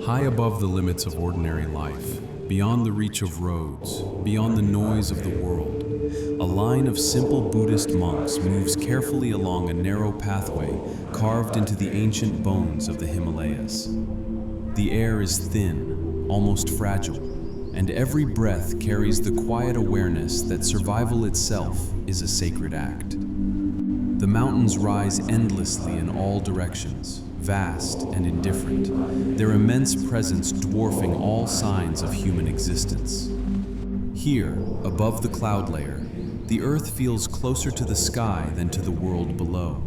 High above the limits of ordinary life, beyond the reach of roads, beyond the noise of the world, a line of simple Buddhist monks moves carefully along a narrow pathway carved into the ancient bones of the Himalayas. The air is thin, almost fragile, and every breath carries the quiet awareness that survival itself is a sacred act. The mountains rise endlessly in all directions, vast and indifferent, their immense presence dwarfing all signs of human existence. Here, above the cloud layer, the earth feels closer to the sky than to the world below.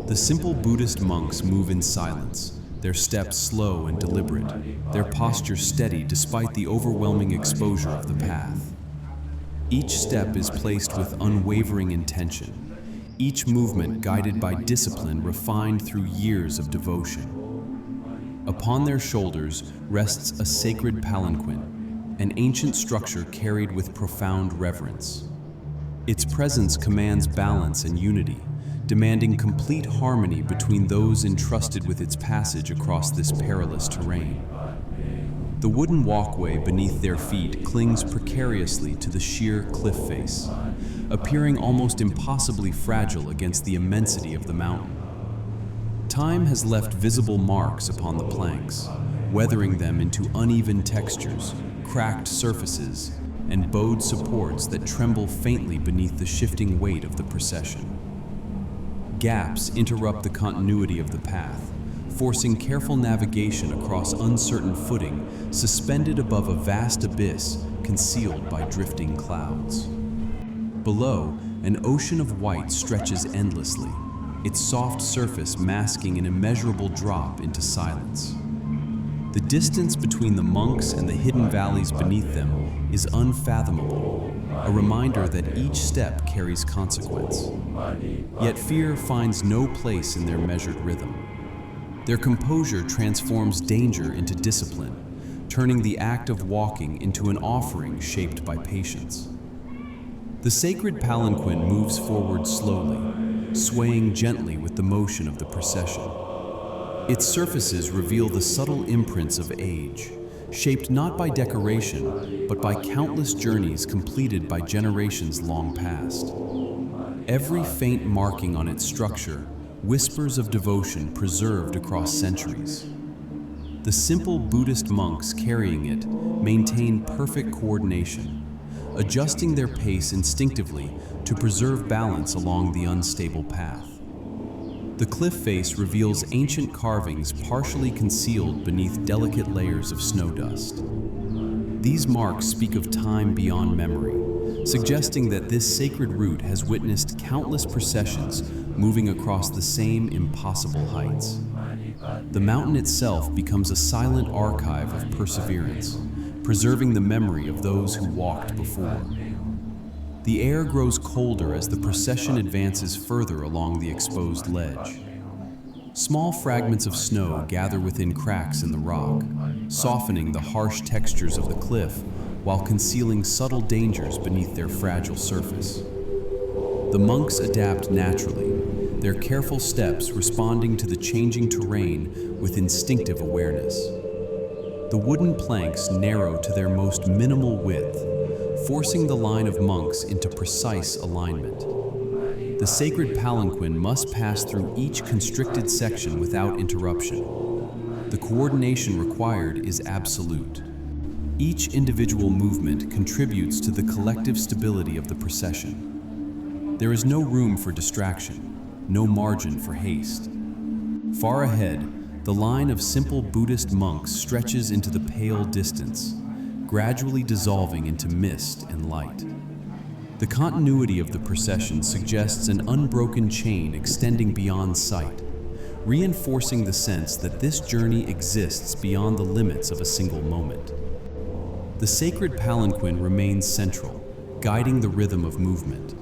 The simple Buddhist monks move in silence, their steps slow and deliberate, their posture steady despite the overwhelming exposure of the path. Each step is placed with unwavering intention, each movement guided by discipline refined through years of devotion. Upon their shoulders rests a sacred palanquin, an ancient structure carried with profound reverence. Its presence commands balance and unity, demanding complete harmony between those entrusted with its passage across this perilous terrain. The wooden walkway beneath their feet clings precariously to the sheer cliff face, appearing almost impossibly fragile against the immensity of the mountain. Time has left visible marks upon the planks, weathering them into uneven textures, cracked surfaces, and bowed supports that tremble faintly beneath the shifting weight of the procession. Gaps interrupt the continuity of the path, forcing careful navigation across uncertain footing suspended above a vast abyss concealed by drifting clouds. Below, an ocean of white stretches endlessly, its soft surface masking an immeasurable drop into silence. The distance between the monks and the hidden valleys beneath them is unfathomable, a reminder that each step carries consequence. Yet fear finds no place in their measured rhythm. Their composure transforms danger into discipline, turning the act of walking into an offering shaped by patience. The sacred palanquin moves forward slowly, swaying gently with the motion of the procession. Its surfaces reveal the subtle imprints of age, shaped not by decoration, but by countless journeys completed by generations long past. Every faint marking on its structure whispers of devotion preserved across centuries. The simple Buddhist monks carrying it maintain perfect coordination, adjusting their pace instinctively to preserve balance along the unstable path. The cliff face reveals ancient carvings partially concealed beneath delicate layers of snow dust. These marks speak of time beyond memory, suggesting that this sacred route has witnessed countless processions moving across the same impossible heights. The mountain itself becomes a silent archive of perseverance, preserving the memory of those who walked before. The air grows colder as the procession advances further along the exposed ledge. Small fragments of snow gather within cracks in the rock, softening the harsh textures of the cliff while concealing subtle dangers beneath their fragile surface. The monks adapt naturally, their careful steps responding to the changing terrain with instinctive awareness. The wooden planks narrow to their most minimal width, forcing the line of monks into precise alignment. The sacred palanquin must pass through each constricted section without interruption. The coordination required is absolute. Each individual movement contributes to the collective stability of the procession. There is no room for distraction, no margin for haste. Far ahead, the line of simple Buddhist monks stretches into the pale distance, gradually dissolving into mist and light. The continuity of the procession suggests an unbroken chain extending beyond sight, reinforcing the sense that this journey exists beyond the limits of a single moment. The sacred palanquin remains central, guiding the rhythm of movement.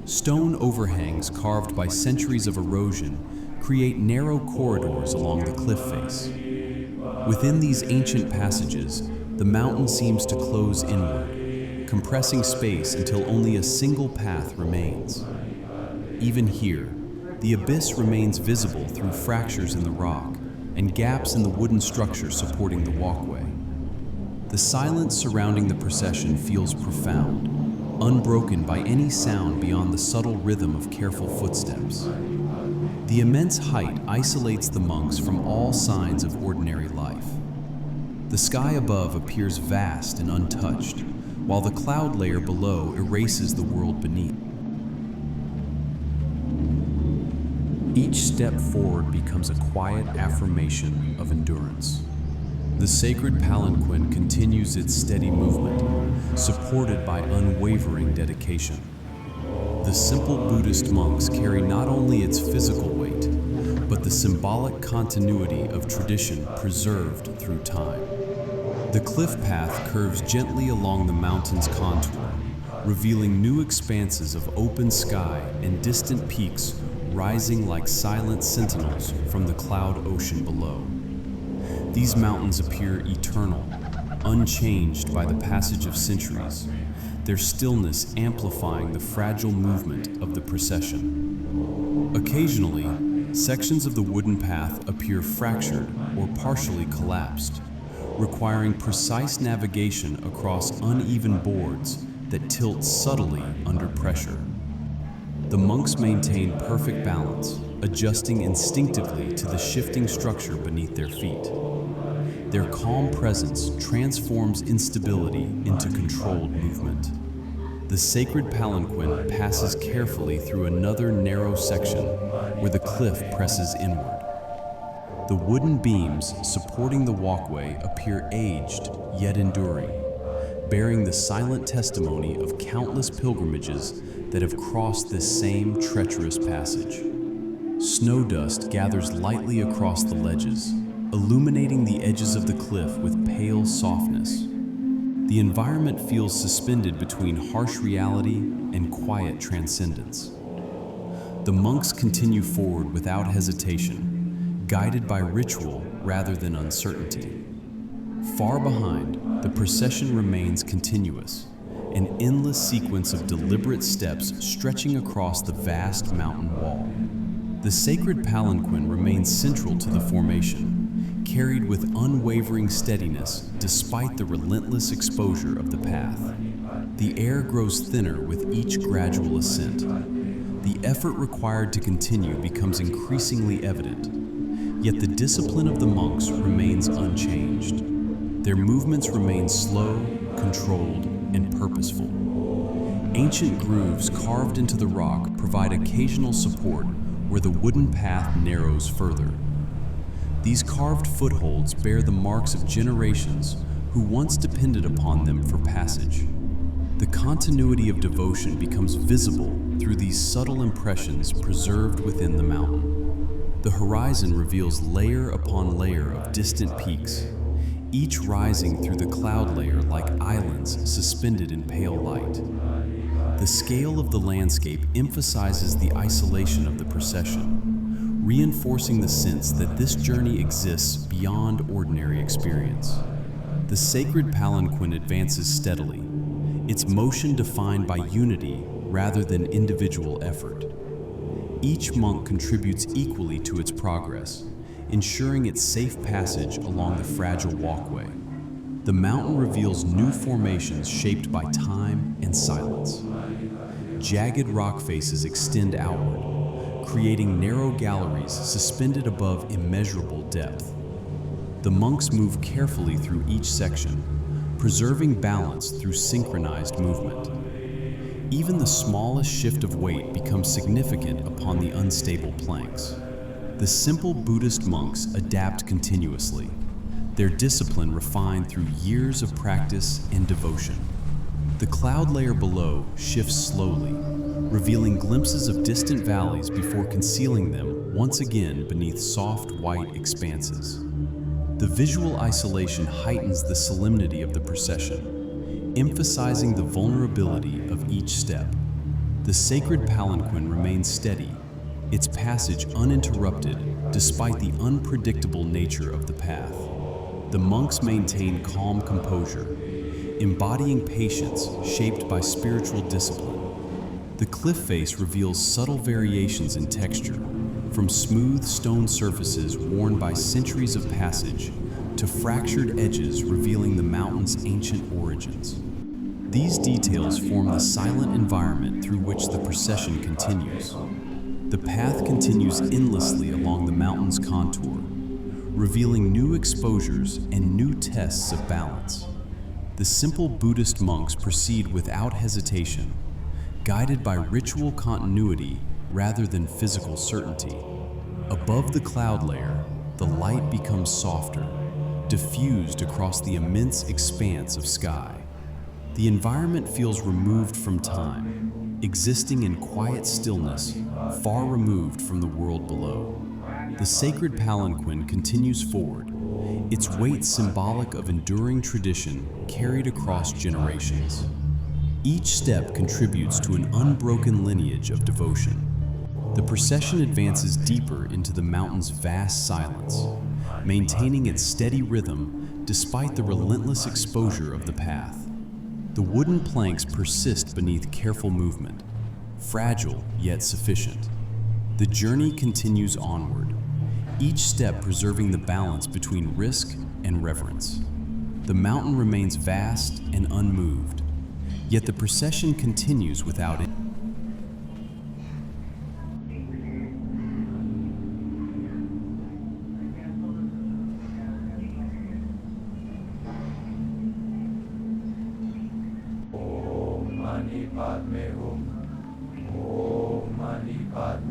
Stone overhangs carved by centuries of erosion create narrow corridors along the cliff face. Within these ancient passages, the mountain seems to close inward, compressing space until only a single path remains. Even here, the abyss remains visible through fractures in the rock, and gaps in the wooden structure supporting the walkway. The silence surrounding the procession feels profound, unbroken by any sound beyond the subtle rhythm of careful footsteps. The immense height isolates the monks from all signs of ordinary life. The sky above appears vast and untouched, while the cloud layer below erases the world beneath. Each step forward becomes a quiet affirmation of endurance. The sacred palanquin continues its steady movement, supported by unwavering dedication. The simple Buddhist monks carry not only its physical weight, but the symbolic continuity of tradition preserved through time. The cliff path curves gently along the mountain's contour, revealing new expanses of open sky and distant peaks rising like silent sentinels from the cloud ocean below. These mountains appear eternal, unchanged by the passage of centuries, their stillness amplifying the fragile movement of the procession. Occasionally, sections of the wooden path appear fractured or partially collapsed, requiring precise navigation across uneven boards that tilt subtly under pressure. The monks maintain perfect balance, adjusting instinctively to the shifting structure beneath their feet. Their calm presence transforms instability into controlled movement. The sacred palanquin passes carefully through another narrow section where the cliff presses inward. The wooden beams supporting the walkway appear aged yet enduring, bearing the silent testimony of countless pilgrimages that have crossed this same treacherous passage. Snow dust gathers lightly across the ledges, illuminating the edges of the cliff with pale softness. The environment feels suspended between harsh reality and quiet transcendence. The monks continue forward without hesitation, guided by ritual rather than uncertainty. Far behind, the procession remains continuous, an endless sequence of deliberate steps stretching across the vast mountain wall. The sacred palanquin remains central to the formation, carried with unwavering steadiness despite the relentless exposure of the path. The air grows thinner with each gradual ascent. The effort required to continue becomes increasingly evident, yet the discipline of the monks remains unchanged. Their movements remain slow, controlled, and purposeful. Ancient grooves carved into the rock provide occasional support where the wooden path narrows further. These carved footholds bear the marks of generations who once depended upon them for passage. The continuity of devotion becomes visible through these subtle impressions preserved within the mountain. The horizon reveals layer upon layer of distant peaks, each rising through the cloud layer like islands suspended in pale light. The scale of the landscape emphasizes the isolation of the procession, reinforcing the sense that this journey exists beyond ordinary experience. The sacred palanquin advances steadily, its motion defined by unity rather than individual effort. Each monk contributes equally to its progress, ensuring its safe passage along the fragile walkway. The mountain reveals new formations shaped by time and silence. Jagged rock faces extend outward, creating narrow galleries suspended above immeasurable depth. The monks move carefully through each section, preserving balance through synchronized movement. Even the smallest shift of weight becomes significant upon the unstable planks. The simple Buddhist monks adapt continuously, their discipline refined through years of practice and devotion. The cloud layer below shifts slowly, revealing glimpses of distant valleys before concealing them once again beneath soft white expanses. The visual isolation heightens the solemnity of the procession, emphasizing the vulnerability of each step. The sacred palanquin remains steady, its passage uninterrupted despite the unpredictable nature of the path. The monks maintain calm composure, embodying patience shaped by spiritual discipline. The cliff face reveals subtle variations in texture, from smooth stone surfaces worn by centuries of passage to fractured edges revealing the mountain's ancient origins. These details form the silent environment through which the procession continues. The path continues endlessly along the mountain's contour, revealing new exposures and new tests of balance. The simple Buddhist monks proceed without hesitation, guided by ritual continuity rather than physical certainty. Above the cloud layer, the light becomes softer, diffused across the immense expanse of sky. The environment feels removed from time, existing in quiet stillness, far removed from the world below. The sacred palanquin continues forward, its weight symbolic of enduring tradition carried across generations. Each step contributes to an unbroken lineage of devotion. The procession advances deeper into the mountain's vast silence, maintaining its steady rhythm despite the relentless exposure of the path. The wooden planks persist beneath careful movement, fragile yet sufficient. The journey continues onward, each step preserving the balance between risk and reverence. The mountain remains vast and unmoved, yet the procession continues without it. Mani Padme Hum, Om Mani Padme